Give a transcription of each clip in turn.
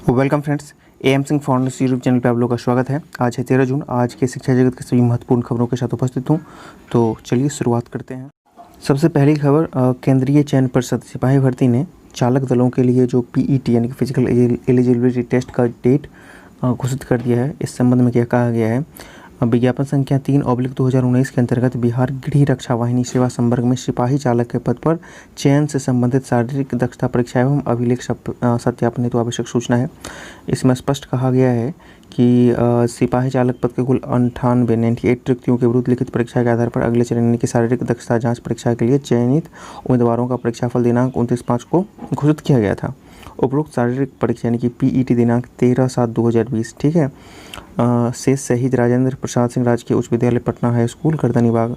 Welcome friends, am Singh founders YouTube channel पे आप लोगों का स्वागत है। आज है 13 जून। आज के शिक्षा जगत के सभी महत्वपूर्ण खबरों के साथ उपस्थित हूँ। तो चलिए शुरुआत करते हैं। सबसे पहली खबर, केंद्रीय चयन परिषद सिपाही भर्ती ने चालक दलों के लिए जो पीईटी यानी कि फिजिकल एलिजिबिलिटी टेस्ट का डेट घोषित कर दिया है। इस संबंध में क्या कहा गया है, विज्ञापन संख्या 3/2019 के अंतर्गत बिहार गृह रक्षा वाहिनी सेवा संवर्ग में सिपाही चालक के पद पर चयन से संबंधित शारीरिक दक्षता परीक्षा एवं अभिलेख सत्यापन हेतु आवश्यक सूचना है। इसमें स्पष्ट कहा गया है कि सिपाही चालक पद के कुल 98 रिक्तियों के विरुद्ध लिखित परीक्षा के आधार पर अगले चरण यानी कि शारीरिक दक्षता जाँच परीक्षा के लिए चयनित उम्मीदवारों का परीक्षाफल दिनांक 29/5 को घोषित किया गया था। उपरोक्त शारीरिक परीक्षा यानी कि पीईटी दिनांक 13/7/2020 ठीक है से शहीद राजेंद्र प्रसाद सिंह राजकीय उच्च विद्यालय पटना हाई स्कूल गर्दनीबाग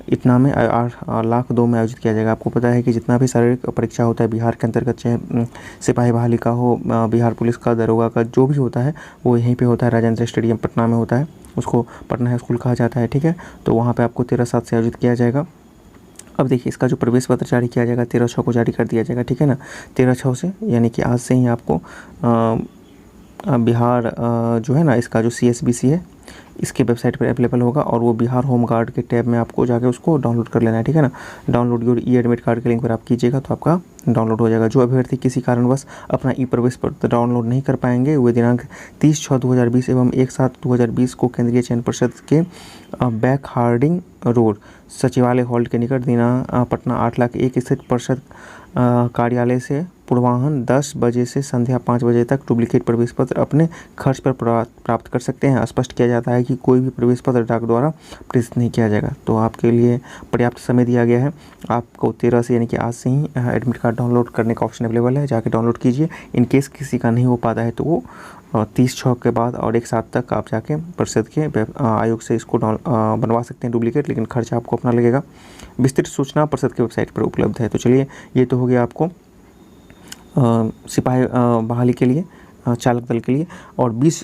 इटना में 8/2 में आयोजित किया जाएगा। आपको पता है कि जितना भी शारीरिक परीक्षा होता है बिहार के अंतर्गत, चाहे सिपाही बहाली का हो, बिहार पुलिस का, दरोगा का, जो भी होता है वो यहीं पे होता है। राजेंद्र स्टेडियम पटना में होता है, उसको पटना हाई स्कूल कहा जाता है। ठीक है, तो वहाँ पे आपको 13/7 से आयोजित किया जाएगा। अब देखिए, इसका जो प्रवेश पत्र जारी किया जाएगा 13/6 को जारी कर दिया जाएगा। ठीक है ना, 13/6 से यानी कि आज से ही आपको बिहार जो है ना, इसका जो CSBC है इसके वेबसाइट पर अवेलेबल होगा और वो बिहार होम गार्ड के टैब में आपको जाके उसको डाउनलोड कर लेना है। ठीक है ना, download your E admit card के लिंक पर आप कीजिएगा तो आपका डाउनलोड हो जाएगा। जो अभ्यर्थी किसी कारणवश अपना ई प्रवेश पत्र डाउनलोड नहीं कर पाएंगे वे दिनांक 30/6/2020 एवं 1/7/2020 को केंद्रीय चयन परिषद के बैक हार्डिंग रोड सचिवालय हॉल के निकट पटना 8,01,000 स्थित परिषद कार्यालय से पूर्वाह्न 10 बजे से संध्या 5 बजे तक डुप्लीकेट प्रवेश पत्र अपने खर्च पर प्राप्त कर सकते हैं। स्पष्ट किया जाता है कि कोई भी प्रवेश पत्र डाक द्वारा प्रेषित नहीं किया जाएगा। तो आपके लिए पर्याप्त समय दिया गया है। आपको 13 से यानी कि आज से ही एडमिट कार्ड डाउनलोड करने का ऑप्शन अवेलेबल है, जाके डाउनलोड कीजिए। इन केस किसी का नहीं हो पाता है तो वो 30/6 के बाद और 1/7 तक आप जाके परिषद के आयोग से इसको बनवा सकते हैं डुप्लीकेट, लेकिन खर्चा आपको अपना लगेगा। विस्तृत सूचना परिषद के वेबसाइट पर उपलब्ध है। तो चलिए, ये तो हो गया आपको सिपाही बहाली के लिए, चालक दल के लिए। और 20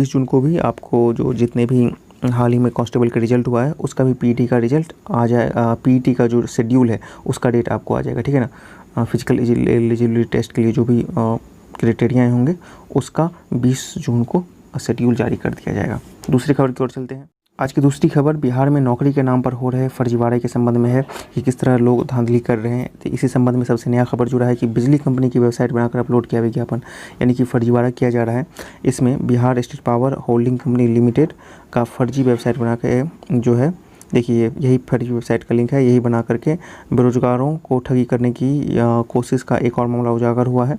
जून को भी आपको जो जितने भी हाल ही में कांस्टेबल का रिजल्ट हुआ है उसका भी पीईटी का रिजल्ट आ जाए। पीईटी का जो शेड्यूल है उसका डेट आपको आ जाएगा। ठीक है ना, फिजिकल एलिजिबिलिटी टेस्ट के लिए जो भी क्राइटेरिया होंगे उसका 20 जून को शेड्यूल जारी कर दिया जाएगा। दूसरी खबर की ओर चलते हैं। आज की दूसरी खबर बिहार में नौकरी के नाम पर हो रहे फर्जीवाड़े के संबंध में है कि किस तरह लोग धांधली कर रहे हैं। तो इसी संबंध में सबसे नया खबर जुड़ा है कि बिजली कंपनी की वेबसाइट बनाकर अपलोड किया विज्ञापन यानी कि फर्जीवाड़ा किया जा रहा है। इसमें Bihar state power holding company limited का फर्जी वेबसाइट बना के जो है, देखिए यही फर्जी वेबसाइट का लिंक है, यही बना करके बेरोजगारों को ठगी करने की कोशिश का एक और मामला उजागर हुआ है।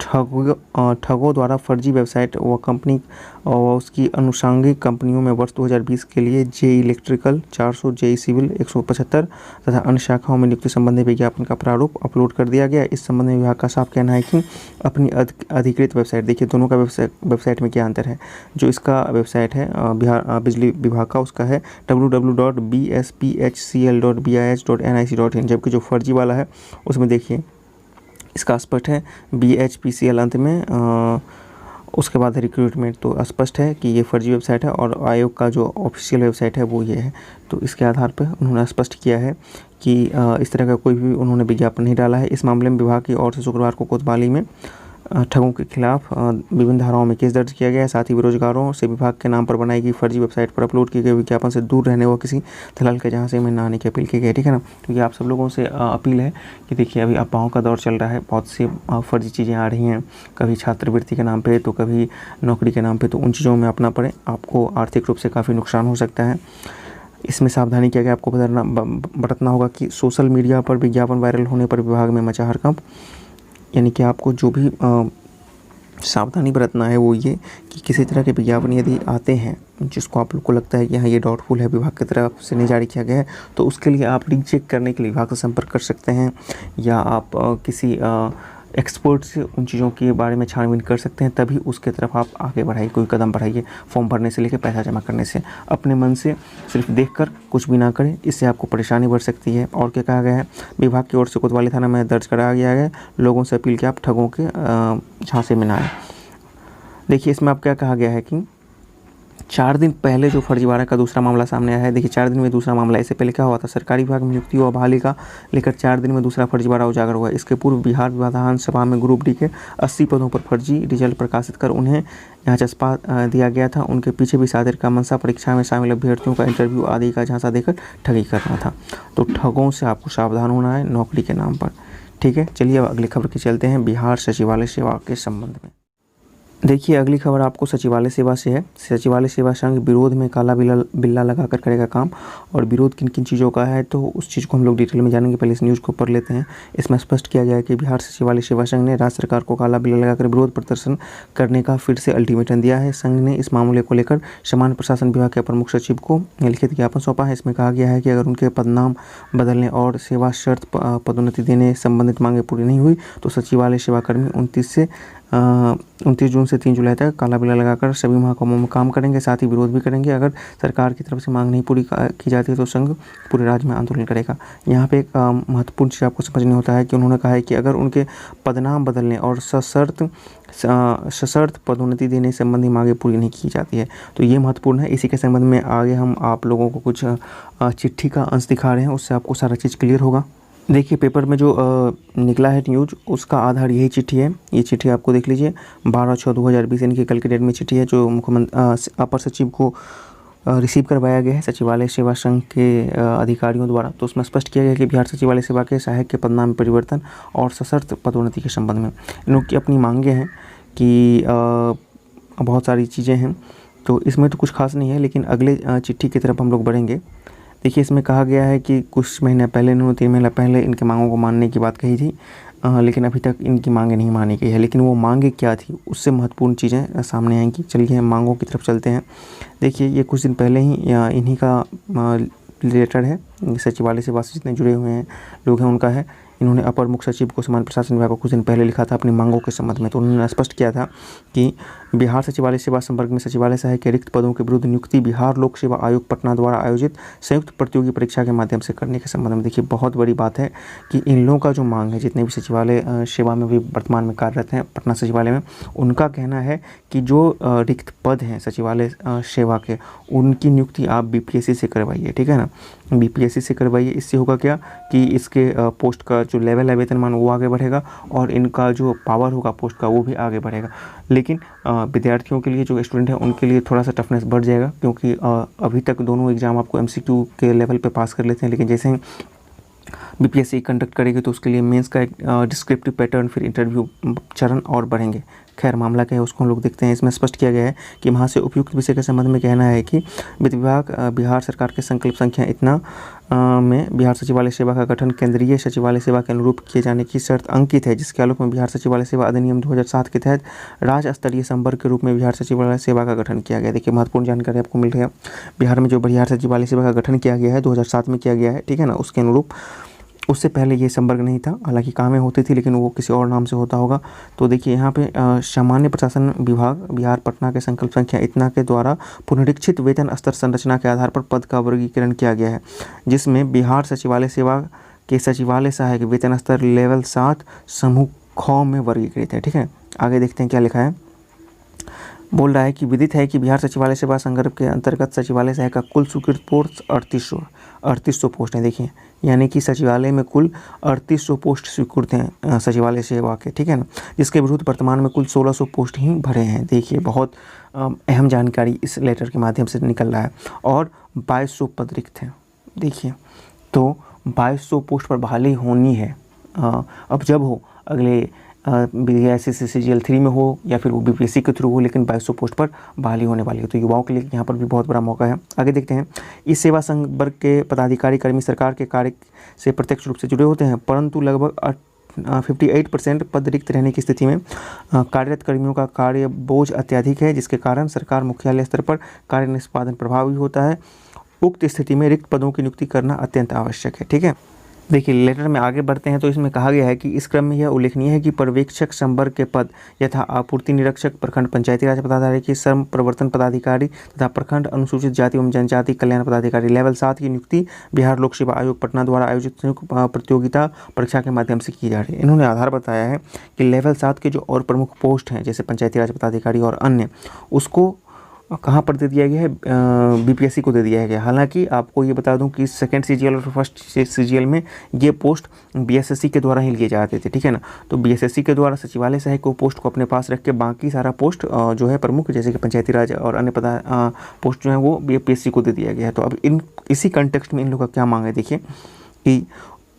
ठगों द्वारा फर्जी वेबसाइट व कंपनी और उसकी अनुषंगिक कंपनियों में वर्ष 2020 के लिए जेई इलेक्ट्रिकल 400, जेई सिविल 175 तथा अन्य शाखाओं में नियुक्ति संबंधी विज्ञापन का प्रारूप अपलोड कर दिया गया। इस संबंध में विभाग का साफ कहना है कि अपनी अधिकृत वेबसाइट, देखिए दोनों का वेबसाइट में क्या अंतर है। जो इसका वेबसाइट है बिहार बिजली विभाग का, उसका है www.bspHcl.bis.nic.in, जबकि जो फर्जी वाला है उसमें देखिए इसका स्पष्ट है BHPCL अंत में, उसके बाद रिक्रूटमेंट। तो स्पष्ट है कि ये फर्जी वेबसाइट है और आयोग का जो ऑफिशियल वेबसाइट है वो ये है। तो इसके आधार पर उन्होंने स्पष्ट किया है कि इस तरह का कोई भी उन्होंने विज्ञापन नहीं डाला है। इस मामले में विभाग की ओर से शुक्रवार को कोतवाली में ठगों के खिलाफ विभिन्न धाराओं में केस दर्ज किया गया है। साथ ही बेरोजगारों से विभाग के नाम पर बनाई गई फर्जी वेबसाइट पर अपलोड किए गए विज्ञापन से दूर रहने व किसी दलाल के जहाँ से में न आने की अपील की गई है। ठीक है ना, क्योंकि आप सब लोगों से अपील है कि देखिए अभी अफवाहों का दौर चल रहा है, बहुत सी फर्जी चीज़ें आ रही हैं, कभी छात्रवृत्ति के नाम पर तो कभी नौकरी के नाम पर। तो उन चीज़ों में अपना पड़े, आपको आर्थिक रूप से काफ़ी नुकसान हो सकता है। इसमें सावधानी क्या क्या आपको बरतना होगा कि सोशल मीडिया पर विज्ञापन वायरल होने पर विभाग में मचा हड़कंप। यानी कि आपको जो भी सावधानी बरतना है वो ये कि किसी तरह के विज्ञापन यदि आते हैं जिसको आप लोग को लगता है कि हाँ ये डाउटफुल है, विभाग की तरफ से नहीं जारी किया गया है, तो उसके लिए आप लिंक चेक करने के लिए विभाग से संपर्क कर सकते हैं, या आप किसी एक्सपर्ट से उन चीज़ों के बारे में छानबीन कर सकते हैं। तभी उसके तरफ आप आगे बढ़ाइए, कोई कदम बढ़ाइए। फॉर्म भरने से लेकर पैसा जमा करने से अपने मन से सिर्फ देखकर कुछ भी ना करें, इससे आपको परेशानी बढ़ सकती है। और क्या कहा गया है, विभाग की ओर से कोतवाली थाना में दर्ज कराया गया है। लोगों से अपील कि आप ठगों के झांसे में ना आए। देखिए इसमें आप क्या कहा गया है कि 4 दिन पहले जो फर्जीवाड़ा का दूसरा मामला सामने आया है, देखिए 4 दिन में दूसरा मामला, इससे पहले क्या हुआ था, सरकारी विभाग में नियुक्ति व बहाली का लेकर 4 दिन में दूसरा फर्जीवाड़ा उजागर हुआ। इसके पूर्व बिहार विधानसभा में ग्रुप डी के 80 पदों पर फर्जी रिजल्ट प्रकाशित कर उन्हें यहाँ चस्पा दिया गया था। उनके पीछे भी सादर का मंशा परीक्षा में शामिल अभ्यर्थियों का इंटरव्यू आदि का झांसा देकर ठगी करना था। तो ठगों से आपको सावधान होना है नौकरी के नाम पर। ठीक है, चलिए अब अगली खबर की चलते हैं, बिहार सचिवालय सेवा के संबंध में। देखिए अगली खबर आपको सचिवालय सेवा से है। सचिवालय सेवा संघ विरोध में काला बिल्ला लगाकर करेगा काम, और विरोध किन किन चीज़ों का है तो उस चीज़ को हम लोग डिटेल में जानेंगे। पहले इस न्यूज़ को पढ़ लेते हैं। इसमें स्पष्ट किया गया है कि बिहार सचिवालय सेवा संघ ने राज्य सरकार को काला बिल्ला लगाकर विरोध प्रदर्शन करने का फिर से अल्टीमेटम दिया है। संघ ने इस मामले को लेकर सामान्य प्रशासन विभाग के अपर मुख्य सचिव को लिखित ज्ञापन सौंपा है। इसमें कहा गया है कि अगर उनके पदनाम बदलने और सेवा शर्त पदोन्नति देने संबंधित मांगे पूरी नहीं हुई तो सचिवालय सेवाकर्मी 29 जून से 3 जुलाई तक काला बिल्ला लगाकर सभी महकमों में काम करेंगे, साथ ही विरोध भी करेंगे। अगर सरकार की तरफ से मांग नहीं पूरी की जाती है तो संघ पूरे राज्य में आंदोलन करेगा। यहाँ पे एक महत्वपूर्ण चीज़ आपको समझनी होता है कि उन्होंने कहा है कि अगर उनके पदनाम बदलने और सशर्त पदोन्नति देने संबंधी मांगे पूरी नहीं की जाती है तो ये महत्वपूर्ण है। इसी के संबंध में आगे हम आप लोगों को कुछ चिट्ठी का अंश दिखा रहे हैं, उससे आपको सारा चीज़ क्लियर होगा। देखिए पेपर में जो निकला है न्यूज, उसका आधार यही चिट्ठी है। ये चिट्ठी आपको देख लीजिए, 12/6/2020 यानी कि कल के डेट में चिट्ठी है जो मुख्यमंत्री अपर सचिव को रिसीव करवाया गया है सचिवालय सेवा संघ के अधिकारियों द्वारा। तो उसमें स्पष्ट किया गया कि बिहार सचिवालय सेवा के सहायक के पदनाम में परिवर्तन और सशर्त पदोन्नति के संबंध में इन लोग की अपनी मांगे हैं कि बहुत सारी चीज़ें हैं, तो इसमें तो कुछ खास नहीं है, लेकिन अगले चिट्ठी की तरफ हम लोग बढ़ेंगे। देखिए इसमें कहा गया है कि कुछ महीने पहले, 3 महीना पहले इनके मांगों को मानने की बात कही थी, लेकिन अभी तक इनकी मांगे नहीं मानी गई है। लेकिन वो मांगे क्या थी, उससे महत्वपूर्ण चीज़ें सामने आएंगी। चलिए हम मांगों की तरफ चलते हैं। देखिए ये कुछ दिन पहले ही इन्हीं का रिलेटेड है, सचिवालय सेवा से जितने जुड़े हुए हैं लोग हैं उनका है। इन्होंने अपर मुख्य सचिव को सामान्य प्रशासन विभाग को कुछ दिन पहले लिखा था अपनी मांगों के संबंध में। तो उन्होंने स्पष्ट किया था कि बिहार सचिवालय सेवा संवर्ग में सचिवालय सहायक के रिक्त पदों के विरुद्ध नियुक्ति बिहार लोक सेवा आयोग पटना द्वारा आयोजित संयुक्त प्रतियोगी परीक्षा के माध्यम से करने के संबंध में। देखिए बहुत बड़ी बात है कि इन लोगों का जो मांग है, जितने भी सचिवालय सेवा में भी वर्तमान में कार्यरत हैं पटना सचिवालय में, उनका कहना है कि जो रिक्त पद हैं सचिवालय सेवा के, उनकी नियुक्ति आप बीपीएससी से करवाइए। ठीक है ना, बीपीएससी से करवाइए। इससे होगा क्या कि इसके पोस्ट का जो लेवल है वेतनमान वो आगे बढ़ेगा और इनका जो पावर होगा पोस्ट का वो भी आगे बढ़ेगा। लेकिन विद्यार्थियों के लिए, जो स्टूडेंट है उनके लिए थोड़ा सा टफनेस बढ़ जाएगा, क्योंकि अभी तक दोनों एग्ज़ाम आपको एमसीक्यू के लेवल पे पास कर लेते हैं, लेकिन जैसे ही बीपीएससी कंडक्ट करेगी तो उसके लिए मेंस का एक डिस्क्रिप्टिव पैटर्न, फिर इंटरव्यू चरण और बढ़ेंगे। खैर मामला क्या है उसको हम लोग देखते हैं। इसमें स्पष्ट किया गया है कि वहाँ से उपयुक्त विषय के संबंध में कहना है कि वित्त विभाग बिहार सरकार के संकल्प संख्या इतना में बिहार सचिवालय सेवा का गठन केंद्रीय सचिवालय सेवा के अनुरूप किए जाने की शर्त अंकित है, जिसके आलोक में बिहार सचिवालय सेवा अधिनियम 2007 के तहत राज्य स्तरीय संवर्ग के रूप में बिहार सचिवालय सेवा का गठन किया गया। देखिए महत्वपूर्ण जानकारी आपको मिल रही है। बिहार में जो बिहार सचिवालय सेवा का गठन किया गया है 2007 में किया गया है, ठीक है ना, उसके अनुरूप। उससे पहले ये संवर्ग नहीं था, हालांकि कामें होती थी लेकिन वो किसी और नाम से होता होगा। तो देखिए यहाँ पे सामान्य प्रशासन विभाग बिहार पटना के संकल्प संख्या इतना के द्वारा पुनरीक्षित वेतन स्तर संरचना के आधार पर पद का वर्गीकरण किया गया है, जिसमें बिहार सचिवालय सेवा के सचिवालय सहायक वेतन स्तर लेवल 7 समूह ख में वर्गीकृत है। ठीक है, आगे देखते हैं क्या लिखा है। बोल रहा है कि विदित है कि बिहार सचिवालय सेवा संवर्ग के अंतर्गत सचिवालय सहायक का कुल स्वीकृत पोस्ट 3800 पोस्ट हैं। देखिए यानी कि सचिवालय में कुल 3800 पोस्ट स्वीकृत हैं सचिवालय सेवा के, ठीक है ना, जिसके विरुद्ध वर्तमान में कुल 1600 पोस्ट ही भरे हैं। देखिए बहुत अहम जानकारी इस लेटर के माध्यम से निकल रहा है। और 2200 पद रिक्त हैं। देखिए तो 2200 पोस्ट पर बहाली होनी है। अब जब हो अगले CGL 3 में हो या फिर वो बीपीएससी के थ्रू हो, लेकिन 2200 पोस्ट पर बहाली होने वाली है। तो युवाओं के लिए यहाँ पर भी बहुत बड़ा मौका है। आगे देखते हैं। इस सेवा संवर्ग के पदाधिकारी कर्मी सरकार के कार्य से प्रत्यक्ष रूप से जुड़े होते हैं, परंतु लगभग 58% पद रिक्त रहने की स्थिति में कार्यरत कर्मियों का कार्य बोझ अत्यधिक है, जिसके कारण सरकार मुख्यालय स्तर पर कार्य निष्पादन प्रभावी होता है। उक्त स्थिति में रिक्त पदों की नियुक्ति करना अत्यंत आवश्यक है। ठीक है, देखिए लेटर में आगे बढ़ते हैं तो इसमें कहा गया है कि इस क्रम में यह उल्लेखनीय है कि पर्यवेक्षक संवर्ग के पद यथा आपूर्ति निरीक्षक, प्रखंड पंचायती राज पदाधिकारी, श्रम प्रवर्तन पदाधिकारी तथा प्रखंड अनुसूचित जाति एवं जनजाति कल्याण पदाधिकारी लेवल 7 की नियुक्ति बिहार लोक सेवा आयोग पटना द्वारा आयोजित संयुक्त प्रतियोगिता परीक्षा के माध्यम से की जा रही है। इन्होंने आधार बताया है कि लेवल 7 के जो और प्रमुख पोस्ट हैं जैसे पंचायती राज पदाधिकारी और अन्य, उसको कहाँ पर दे दिया गया है, बीपीएससी को दे दिया गया है। हालांकि आपको ये बता दूं कि सेकंड सीजीएल और फर्स्ट सीजीएल में ये पोस्ट बीएसएससी के द्वारा ही लिए जाते थे, ठीक है ना। तो बीएसएससी के द्वारा सचिवालय सहायक को पोस्ट को अपने पास रख के बाकी सारा पोस्ट जो है प्रमुख, जैसे कि पंचायती राज और अन्य पोस्ट जो है वो बीपीएससी को दे दिया गया है। तो अब इसी कंटेक्स्ट में इन लोगों का क्या मांग है, देखिए कि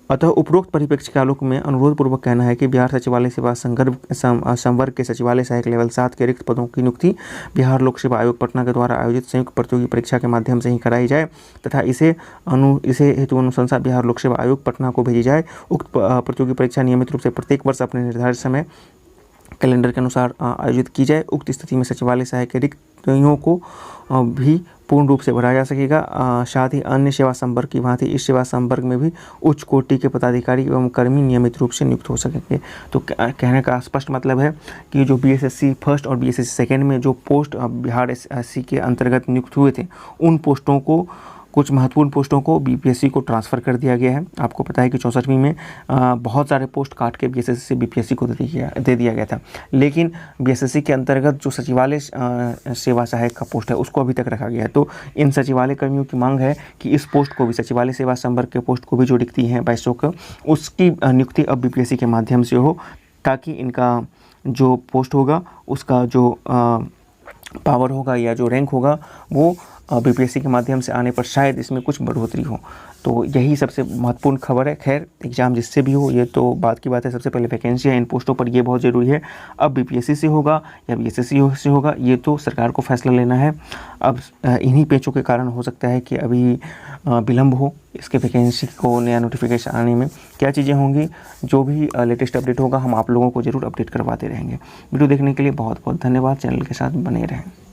अतः उपरोक्त परिप्रेक्ष्य के आलोक में अनुरोध पूर्वक कहना है कि बिहार सचिवालय सेवा संवर्ग के सचिवालय सहायक लेवल 7 के रिक्त पदों की नियुक्ति बिहार लोक सेवा आयोग पटना के द्वारा आयोजित संयुक्त प्रतियोगी परीक्षा के माध्यम से ही कराई जाए तथा इसे हेतु अनुशंसा बिहार लोक सेवा आयोग पटना को भेजी जाए। उक्त प्रतियोगी परीक्षा नियमित रूप से प्रत्येक वर्ष अपने निर्धारित समय कैलेंडर के अनुसार आयोजित की जाए। उक्त स्थिति में सचिवालय सहायक के रिक्तियों को भी पूर्ण रूप से भरा जा सकेगा। साथ ही अन्य सेवा संवर्ग की भांति इस सेवा संवर्ग में भी उच्च कोटि के पदाधिकारी एवं कर्मी नियमित रूप से नियुक्त हो सकेंगे। तो कहने का स्पष्ट मतलब है कि जो बीएसएससी फर्स्ट और बीएसएससी सेकेंड में जो पोस्ट बिहार एसएससी के अंतर्गत नियुक्त हुए थे, उन पोस्टों को, कुछ महत्वपूर्ण पोस्टों को बीपीएससी को ट्रांसफ़र कर दिया गया है। आपको पता है कि 64वीं में बहुत सारे पोस्ट काट के बीएसएससी से बीपीएससी को दे दिया गया था, लेकिन बीएसएससी के अंतर्गत जो सचिवालय सेवा सहायक का पोस्ट है उसको अभी तक रखा गया है। तो इन सचिवालय कर्मियों की मांग है कि इस पोस्ट को भी, सचिवालय सेवा संवर्ग के पोस्ट को भी जो रिक्ति हैं 2200 का, उसकी नियुक्ति अब बीपीएससी के माध्यम से हो, ताकि इनका जो पोस्ट होगा उसका जो पावर होगा या जो रैंक होगा वो बीपीएससी के माध्यम से आने पर शायद इसमें कुछ बढ़ोतरी हो। तो यही सबसे महत्वपूर्ण खबर है। खैर, एग्ज़ाम जिससे भी हो ये तो बात की बात है, सबसे पहले वैकेंसी है इन पोस्टों पर, ये बहुत ज़रूरी है। अब बीपीएससी से होगा या बीएसएससी से होगा ये तो सरकार को फैसला लेना है। अब इन्हीं पेचों के कारण हो सकता है कि अभी विलम्ब हो इसके वैकेंसी को नया नोटिफिकेशन आने में। क्या चीज़ें होंगी, जो भी लेटेस्ट अपडेट होगा हम आप लोगों को ज़रूर अपडेट करवाते रहेंगे। वीडियो देखने के लिए बहुत बहुत धन्यवाद। चैनल के साथ बने रहें।